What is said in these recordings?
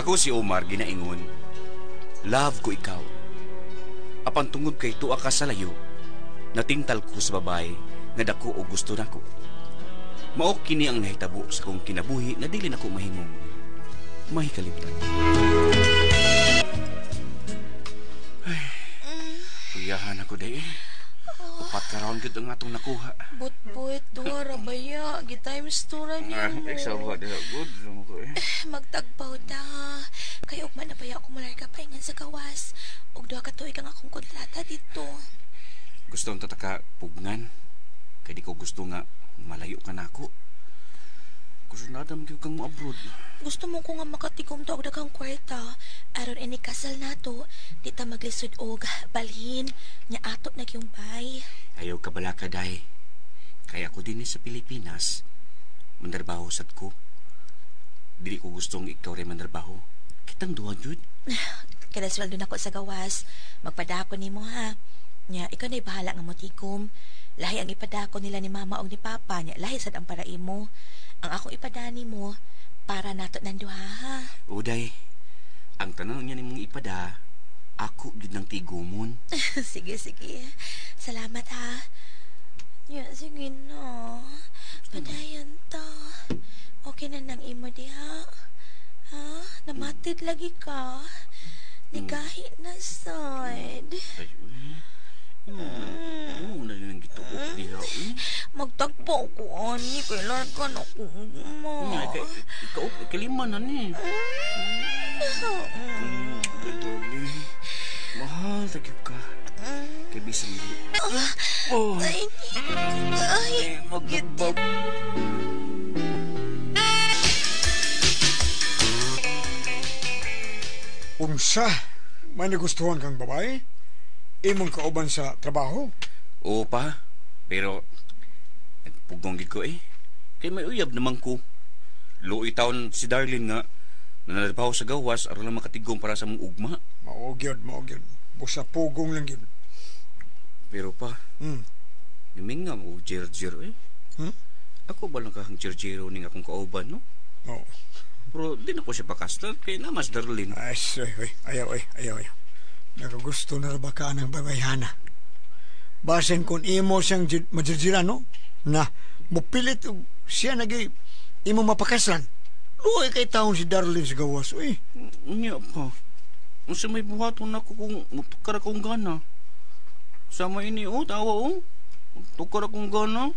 Ako si Omar ginaingon. Love ko ikaw. Apan tungod kay tuwa ka sa layo, natingtal ko sa babae nga dako o gusto nako. Mao kini ang nahitabo sa kong kinabuhi nga dili nako mahimong mahikalimtan. Ay, kuyahan ako day. Upat ka raon gid ang atong nakuha. But, duha ra baya. Gi-times 2 ra nimo. Eksawa dira good mo ko eh. Magtagpaw ta. Kay ug man na baya ako malarga paingan sa gawas. Ug duha ka tuig ang akong kontrata dito. Gusto ang tataka pugnan. Kaya di ko gusto nga malayo ka na ako. Gusto na adam kang mo abroad. Gusto mo ko nga makatikom to og daghang kwarta. Aron ini kasal nato, di ta maglisod og balhin nya ato na yung bay. Ayaw ka bala ka, day. Kaya ako din sa Pilipinas. Mandarbaho sad ko. Dili ko gustong ikaw rin mandarbaho. Kitang duha, Jud. Kada sweldo na ko sa gawas. Magpadako nimo ha. Nya, ikaw na'y bahala nga motikom. Lahi ang ipadako nila ni mama o ni papa. Nya, lahi sad ang para imo. Ang akong ipadani mo, para nato ng duha ha. Uday, ang tanong niya ni mong ipada, ako yun ng tigumon. Sige. Salamat ha. Nya, sige na. Padayan ta. Okay na nang imo diha. Ha? Namatid lagi ka. Nigahi na sad. Oo, na rin ang gituok diha. Magtagpo ko, ani. Kailan ka na kuma. Ikaw, kalima na ni. Mahal, tagip ka. Kaya bisang ito. Ay, magbabab. Unsa, may nagustuhan kang babae? Imong kauban sa trabaho? Oo pa, pero nagpugong gid ko eh. Kaya may uyab naman ko. Luoy taon si Darlene nga nanalabaho sa gawas aron lang makatigong para sa mong ugma. Maogyod. Busa pugong lang yun. Pero pa, gaming nga mo jero eh. Ako ba lang kahang jero ning akong kauban, no? Oo. Pero di na ko siya pakasta kay na mas Darlene. Ay, ayaw. Nakagusto na ba ka ng babayhana? Basen kung imo siyang majirjira, no? Na, mupilit siya nagay imo mapakaslan. Luoy kay taon si Darlene sa gawas, uy. Unya pa. Unsa may buhaton ako kung mutukar akong gana. Sama ini, tawa, tukar akong gana.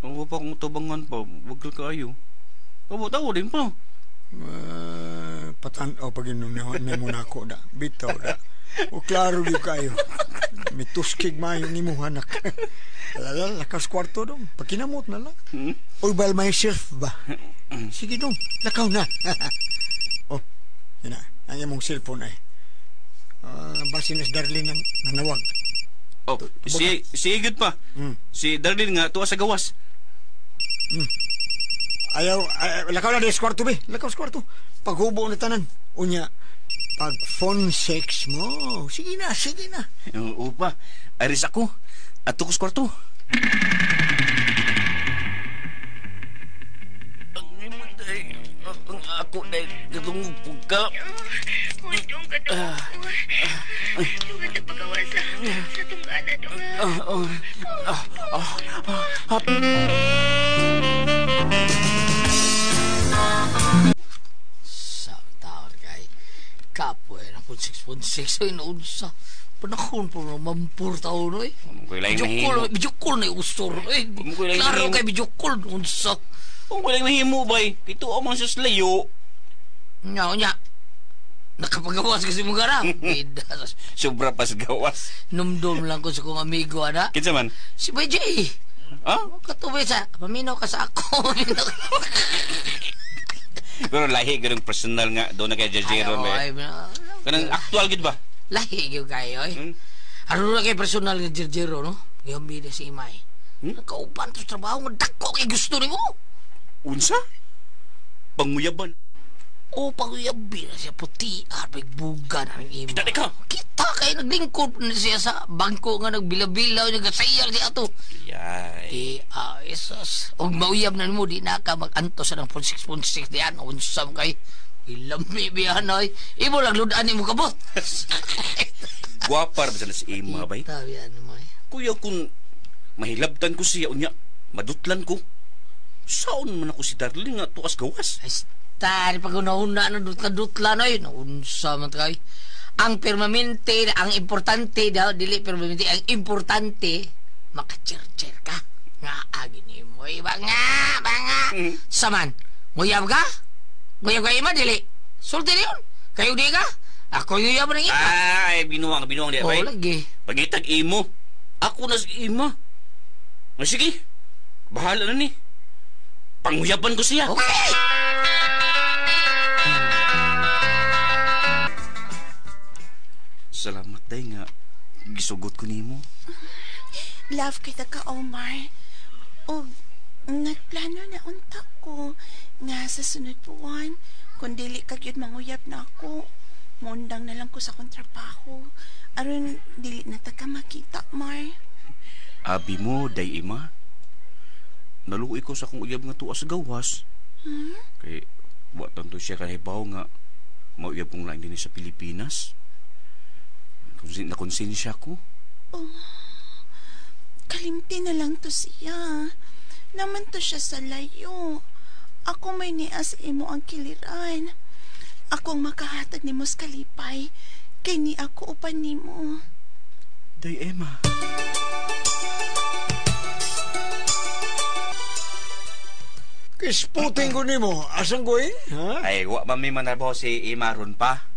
Tawa pa akong tabangan pa, wagal kaayo. Tawa din pa. Patan-o pag-inom na muna ako da. Bitaw da. O klaro di kayo. May tuskig mayo ni mo anak. Alala, lakas kwarto dong. Pagkinamot na lang. All by myself ba? Sige dong, lakaw na. Oh, yun na. Ang imong cellphone ay. Basin na si Darlene ang nanawag. Oh, si Igod pa. Si Darlene nga, tuwa sa gawas. Ayaw, lakaw na des kwarto be. Lakaw sa kwarto. Paghubo na tanan. Unya, pag phone sex mo. Sige na. Upa, aris ako. At tukos kwarto. Ako na katungog po ka. Kundong ka doon. Kundong ka pagawasan sa tunggana doon. Sa taon kay kapoy na po 6.6 ay naunsa. Panahon po na mampur taon ay. Bidyokol na ustor ay. Klaro kay bidyokol unsa. Kung walang mahimo bay, ito ang mga saslayo. Nya. Nakapagawas kasi mong garang. Sobra pa sa gawas. Numdum lang ko sa kong amigo, ana. Kinsa man? Si BJ. Katubay sa, paminaw ka sa ako. Pero lahi ganung personal nga doon na kay Jajero ba? Kanang actual gid ba? Lahi gyud kayo eh. Ano na kay personal nga Jajero no? Yung bida si Imay. Kauban to trabaho nga dako kay gusto nimo. Unsa? Panguyaban. O panguyabi na siya puti bigbuga na ng imo. Kita kay naglingkod na siya sa bangko nga nagbilabilaw nagasayar siya ato. Yay. Isos. Og mauyab na mo di na ka mag-anto sa ng 6.6 diyan unsa kay Ilami biyanoy. Imo lang ludaan ni mo kabot. Guwapar ba sana si Ima bay? Tawian mo eh. Kuya kung mahilabtan ko siya unya, madutlan ko. Saon man ako si Darling nga tuas gawas? Ay, stari pag unahuna na dutla noy. Naunsa man kay. Ang permanente, ang importante daw, dili permanente, ang importante, maka-cher-cher ka. Nga agi ni mo. Banga. Saman, nguyab ka? Nguyab ka ima, dili. Sulti na yun. Kayo di ka? Ako nguyab na ima. Ay, binuang di bay. Lagi. Pagitag imo, ako na si Ima. Sige, bahala na ni. Panguyaban ko siya. Okay. Salamat day nga. Gisugot ko nimo. Love kita ka, Omar. O, nagplano na unta ko nga sa sunod buwan. Kung dili ka yun manguyab na ako, mundang na lang ko sa kontrabaho. Aron, dili na ta ka makita, Mar. Abi mo, day Ima. Naluoy ko sa kong uyab nga tuwa sa gawas. Kay, buwatan to siya kahibaw nga mauyab kong lang din sa Pilipinas. Nakonsensya ko. Kalimti na lang to siya. Naman to siya sa layo. Ako may nias imo ang kiliran. Akong makahatag ni mos kalipay. Kay ni ako upan ni mo. Day Emma. Kisputing ko nimo. Asang going? Ha? Ay, wa mami manarbaho si Ima ron pa.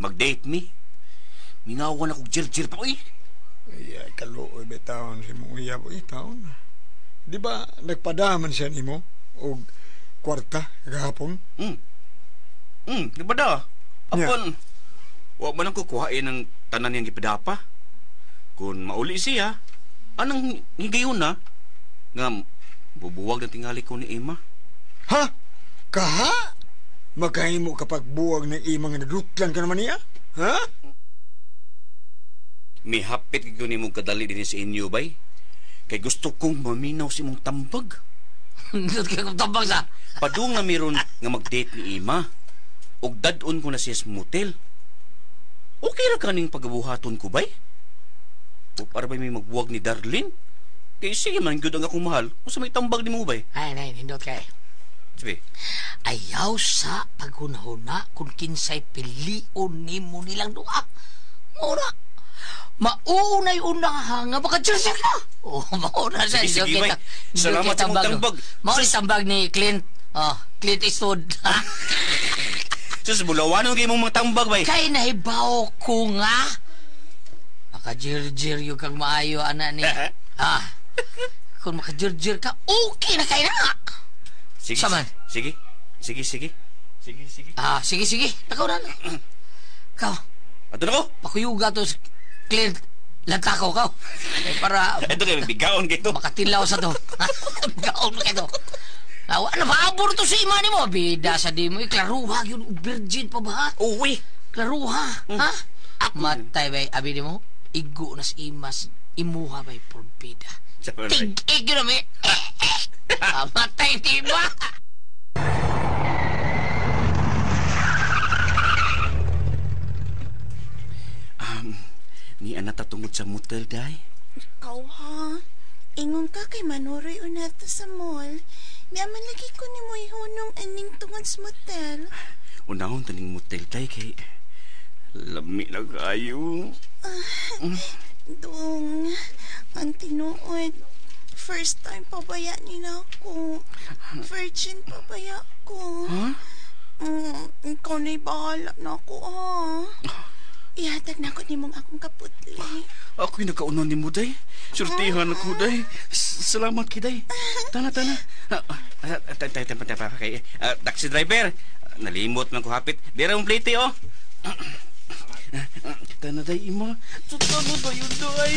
Mag-date me. Minawan ako jir-jir pa, uy. Ay, kaluoy betawon si mong uyab. Uy, taon. Di ba nagpadaman siya nimo? O kwarta, gahapon? Di ba da? Apon, wa man ang kukuhain ng tanan niyang gipadapa. Kung mauli siya, anang higayon na, nga bubuwag na tingali ko ni Ima. Ha? Kaha? Magkahimo kapag buwag ng imang nadutlan ka naman niya? Ha? May hapit ko ni mong kadali din sa inyo, bay. Kay gusto kong maminaw si mong tambag. Hindi ka kong tambag sa. Padung na meron nga mag-date ni Ima. Og dadon ko na siya sa motel. Okay ra kaning pagabuhaton ko, bay? O para ba may magbuwag ni Darlene? Kay sige man, good ang akong mahal. O sa may tambag ni mo, bay? Ay, hindot kay. Sabi, Ayaw sa paghunahuna kung kinsay pilion ni mo nilang duha. Mura. Maunay-una nga baka jersey ka. Mauna sa sige, bay. Salamat sa mong tambag. Mauna tambag ni Clint. Clint Eastwood. Sus, bulawanon kayo mong mga tambag, bay. Kay nahibaw ko nga. Maka-jir-jir yung kang maayo, anak ni. Kung maka-jir-jir ka, okay na kayo na. Sige, Saman. Sige. Sige. Sige. Takaw na. Kau. Ato na ko. Pakuyuga to Clint. Lantakaw ka. Para Ito kayo, bigaon kayo. makatilaw sa to. Bigaon mo kayo. Ano ba abor to si Ima ni mo? Bida sa di mo. Klaruha yun. Virgin pa ba? Uwi. Klaruha. Ha? Matay ba? Abi ni mo? Igo na si Imas. Imuha ba? Porbida. Tig-ig yun na may. Matay tiba. Ni anak tatungod sa motel, day. Ikaw ha? Ingon ka kay Manoray unata sa mall. Niyaman lagi ko ni mo ihunong aning tungod sa motel. Unahon taning motel, day, kay lami na kayo. Dong, ang tinuod. First time pabaya ni na ako. Virgin pabaya ko. Huh? Ikaw na'y bahala na ako, ha? Ihatag na ako ni mong akong kaputli. Ako'y nakaunan ni mo, day. Surtihan ako, day. Salamat ki, day. Tana. Kay taxi driver. Nalimot man ko hapit. Dira mong plate, oh. Tana, day, Ima. Tana, day, day.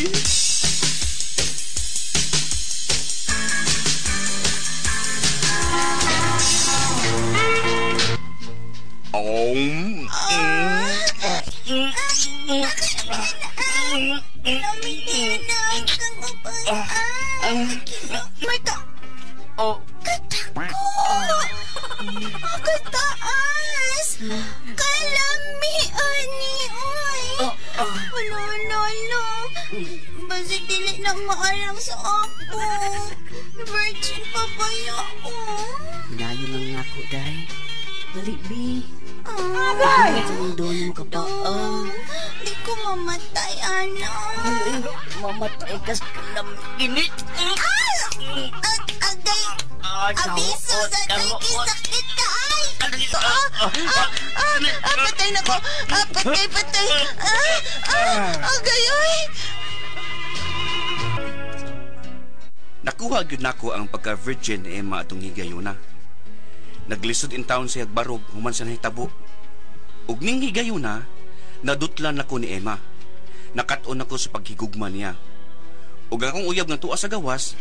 Kataas! Kalami, ani, oy. Ano. Basig dili na maarang sa ako. Virgin pa ba ako? Layo lang nga ako, day. Dali, B. Agay! Doon mo ka pa. Di ko mamatay, ano. Mamatay ka sa init. Agay! Abiso sa sakit ka, ay! Patay na ko! Patay! Agay, ay! Nakuha gyud nako ang pagka-virgin ni Emma atong higayuna. Naglisod in town siya barog human sa nahitabo. Ug ning higayuna, nadutlan nako ni Emma. Nakat-on ako sa paghigugma niya. Ug akong uyab nga tuwa sa gawas,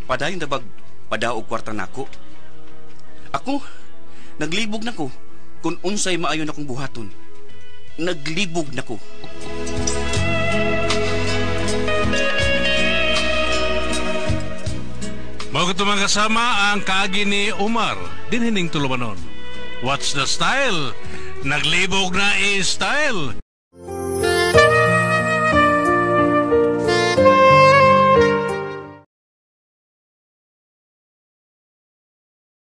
padayon dabag padaog kwarta nako. Ako, naglibog nako kung unsay maayon akong buhaton. Naglibog nako. Mao ko mga kasama ang kaagi ni Omar din hining tulumanon. What's the style? Naglibog na style.